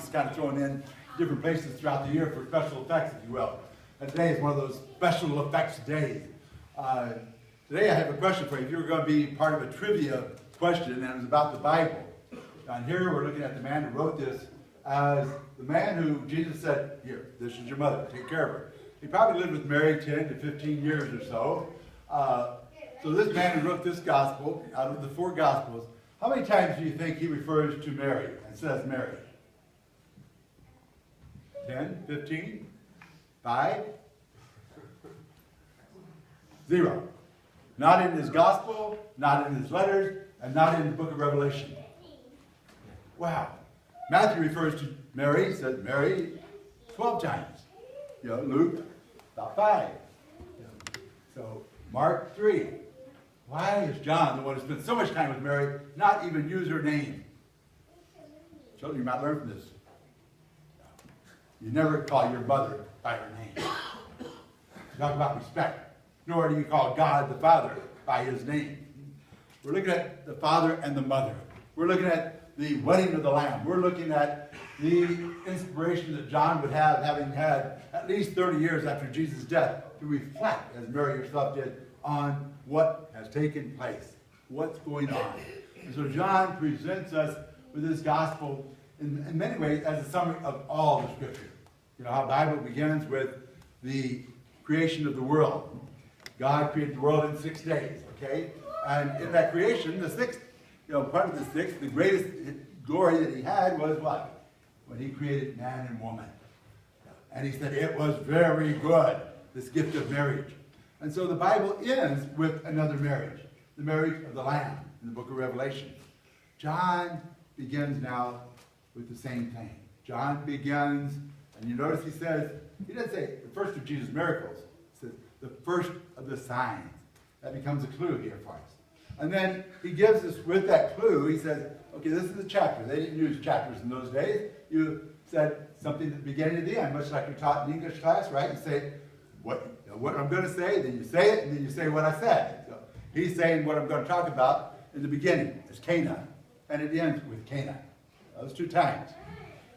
just kind of thrown in different places throughout the year for special effects, if you will. And today is one of those special effects days. Today I have a question for you. If you were going to be part of a trivia question, and it was about the Bible. Down here we're looking at the man who wrote this as the man who Jesus said, here, this is your mother, take care of her. He probably lived with Mary 10 to 15 years or so. So this man who wrote this gospel, out of the 4 gospels, how many times do you think he refers to Mary and says Mary? 10, 15, 5? 0. Not in his gospel, not in his letters, and not in the book of Revelation. Wow. Matthew refers to Mary, says Mary 12 times. Luke, about 5. So Mark 3. Why is John, the one who spent so much time with Mary, not even use her name? Children, you might learn from this. You never call your mother by her name. Talk about respect. Nor do you call God the Father by his name. We're looking at the father and the mother. We're looking at the wedding of the Lamb. We're looking at the inspiration that John would have, having had at least 30 years after Jesus' death, to reflect, as Mary herself did, on what has taken place, what's going on. And so John presents us with this gospel in many ways as a summary of all the Scripture. You know how the Bible begins with the creation of the world. God created the world in 6 days, okay? And in that creation, the sixth, part of the sixth, the greatest glory that he had was what? When he created man and woman. And he said it was very good, this gift of marriage. And so the Bible ends with another marriage, the marriage of the Lamb in the book of Revelation. John begins now with the same thing. John begins, and you notice he doesn't say the first of Jesus' miracles. He says the first of the signs. That becomes a clue here for us. And then he gives us, with that clue, he says, okay, this is the chapter. They didn't use chapters in those days. You said something at the beginning and the end, much like you're taught in English class, right? You say what I'm going to say, then you say it, and then you say what I said. So he's saying what I'm going to talk about in the beginning is Cana, and it ends with Cana. Those 2 times.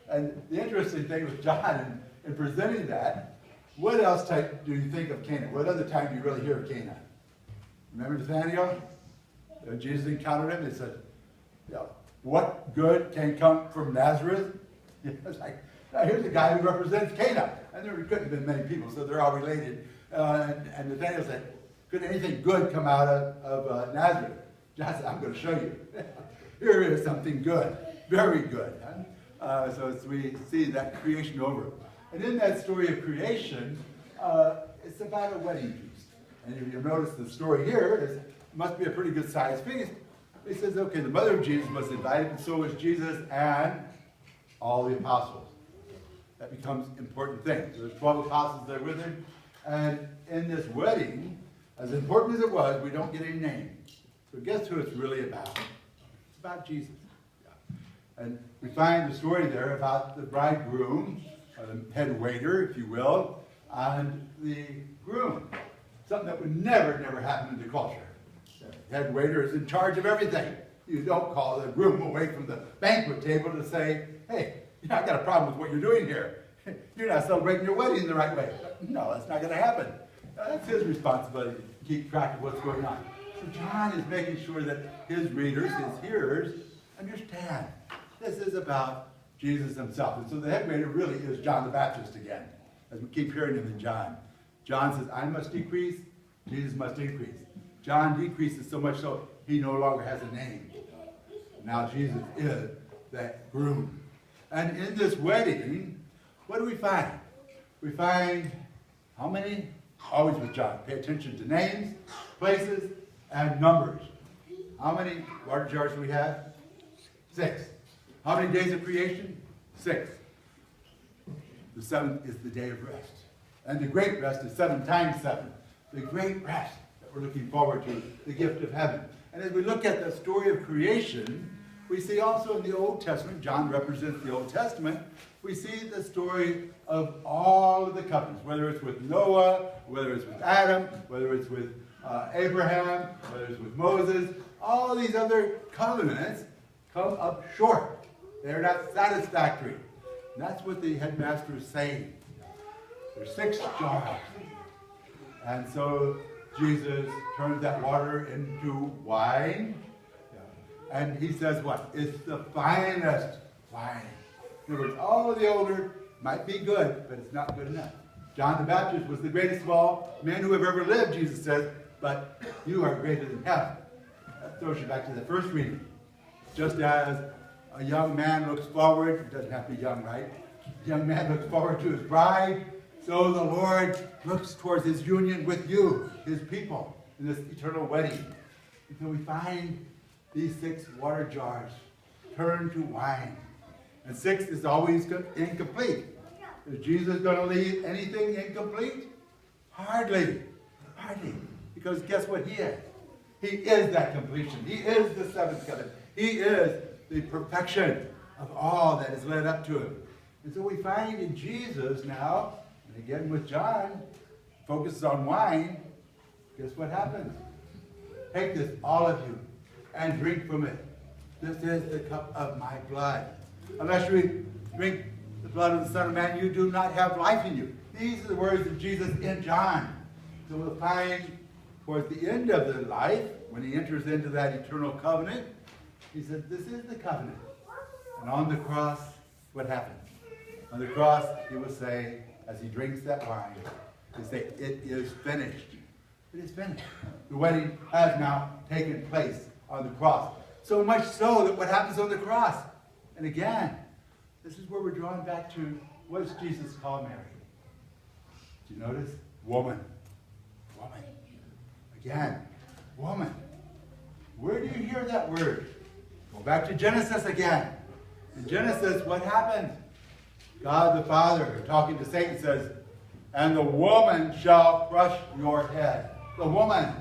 And the interesting thing with John in presenting that, what else type do you think of Cana? What other time do you really hear of Cana? Remember Nathaniel? Jesus encountered him and said, what good can come from Nazareth? It's like, now here's a guy who represents Cana. And there couldn't have been many people, so they're all related. And Nathaniel said, could anything good come out of Nazareth? John said, I'm going to show you. Here is something good, very good. So as we see that creation over. And in that story of creation, it's about a wedding feast. And if you notice the story here, it must be a pretty good sized feast. He says, okay, the mother of Jesus was invited, and so was Jesus and all the apostles. That becomes an important thing. So there's 12 apostles there with him. And in this wedding, as important as it was, we don't get any names. So guess who it's really about? It's about Jesus. Yeah. And we find the story there about the bridegroom, or the head waiter, if you will, and the groom. Something that would never happen in the culture. The head waiter is in charge of everything. You don't call the groom away from the banquet table to say, hey, I got a problem with what you're doing here. You're not celebrating your wedding the right way. No, that's not going to happen. That's his responsibility to keep track of what's going on. So John is making sure that his readers, his hearers, understand this is about Jesus himself. And so the head waiter really is John the Baptist again, as we keep hearing him in John. John says, I must decrease, Jesus must increase. John decreases so much so he no longer has a name. Now Jesus is that groom. And in this wedding, what do we find? We find how many? Always with John. Pay attention to names, places, and numbers. How many water jars do we have? 6. How many days of creation? 6. The 7th is the day of rest. And the great rest is 7 times 7. The great rest that we're looking forward to, the gift of heaven. And as we look at the story of creation, we see also in the Old Testament, John represents the Old Testament, we see the story of all of the covenants, whether it's with Noah, whether it's with Adam, whether it's with Abraham, whether it's with Moses. All of these other covenants come up short. They're not satisfactory. And that's what the headmaster is saying. There's 6 jars. And so Jesus turns that water into wine. And he says what? It's the finest wine. In other words, all of the older might be good, but it's not good enough. John the Baptist was the greatest of all men who have ever lived, Jesus says, but you are greater than him. That throws you back to the first reading. Just as a young man looks forward, it doesn't have to be young, right? A young man looks forward to his bride, so the Lord looks towards his union with you, his people, in this eternal wedding. Until we find these 6 water jars turn to wine. And 6 is always incomplete. Is Jesus going to leave anything incomplete? Hardly. Hardly. Because guess what he is? He is that completion. He is the 7th covenant. He is the perfection of all that is led up to him. And so we find in Jesus now, and again with John, focuses on wine. Guess what happens? Take this, all of you, and drink from it. This is the cup of my blood. Unless you drink the blood of the Son of Man, you do not have life in you. These are the words of Jesus in John. So we'll find towards the end of the life, when he enters into that eternal covenant, he said, this is the covenant. And on the cross, what happens? On the cross, he will say, as he drinks that wine, he will say, it is finished. It is finished. The wedding has now taken place on the cross. So much so that what happens on the cross? And again, this is where we're drawn back to, what does Jesus call Mary? Do you notice? Woman. Woman. Again, woman. Where do you hear that word? Go back to Genesis again. In Genesis, what happened? God the Father, talking to Satan, says, and the woman shall crush your head. The woman.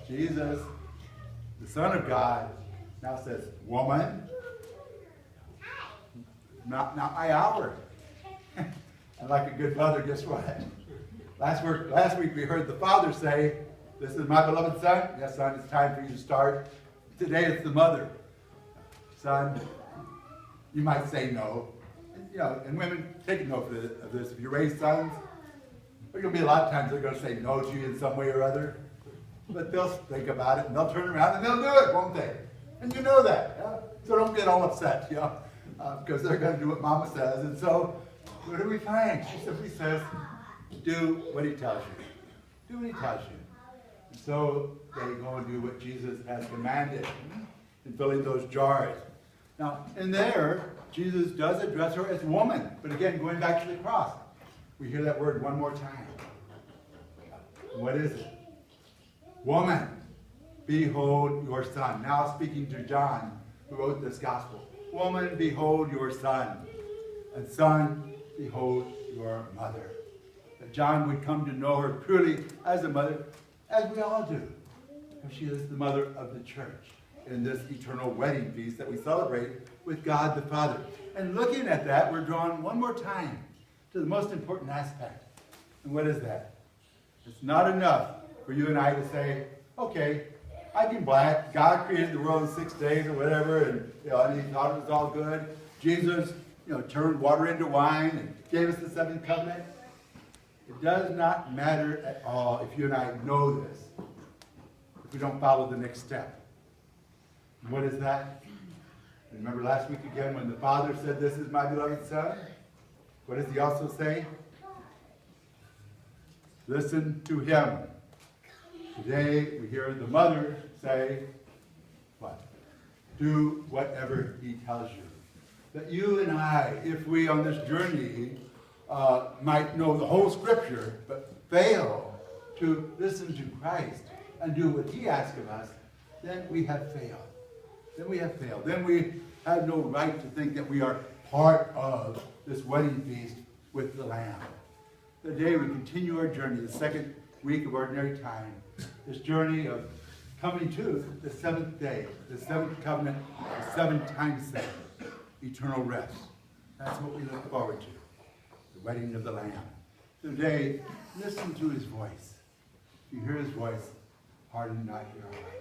Jesus, the Son of God, now says, woman, not my hour. And like a good mother, guess what? Last week we heard the Father say, this is my beloved Son. Yes, son, it's time for you to start. Today it's the mother. Son, you might say no. And women, take a note of this. If you raise sons, there are going to be a lot of times they're going to say no to you in some way or other. But they'll think about it, and they'll turn around, and they'll do it, won't they? And you know that. Yeah? So don't get all upset, because they're going to do what Mama says. And so, what do we find? She simply says, do what he tells you. Do what he tells you. And so, they go and do what Jesus has commanded in filling those jars. Now, in there, Jesus does address her as woman. But again, going back to the cross, we hear that word one more time. What is it? Woman, behold your son. Now speaking to John, who wrote this gospel. Woman, behold your son. And son, behold your mother. That John would come to know her truly as a mother, as we all do. Because she is the mother of the church in this eternal wedding feast that we celebrate with God the Father. And looking at that, we're drawn one more time to the most important aspect. And what is that? It's not enough for you and I to say, okay, I can black. God created the world in 6 days or whatever, and he thought it was all good. Jesus, turned water into wine and gave us the 7th covenant. It does not matter at all if you and I know this, if we don't follow the next step. And what is that? Remember last week again when the Father said, this is my beloved Son? What does he also say? Listen to him. Today we hear the mother say, what? Do whatever he tells you. That you and I, if we on this journey might know the whole Scripture, but fail to listen to Christ and do what he asks of us, then we have failed. Then we have failed. Then we have no right to think that we are part of this wedding feast with the Lamb. Today we continue our journey, the 2nd week of ordinary time. This journey of coming to the 7th day, the 7th covenant, the 7 times 7, eternal rest. That's what we look forward to, the wedding of the Lamb. Today, listen to his voice. If you hear his voice, harden not your heart.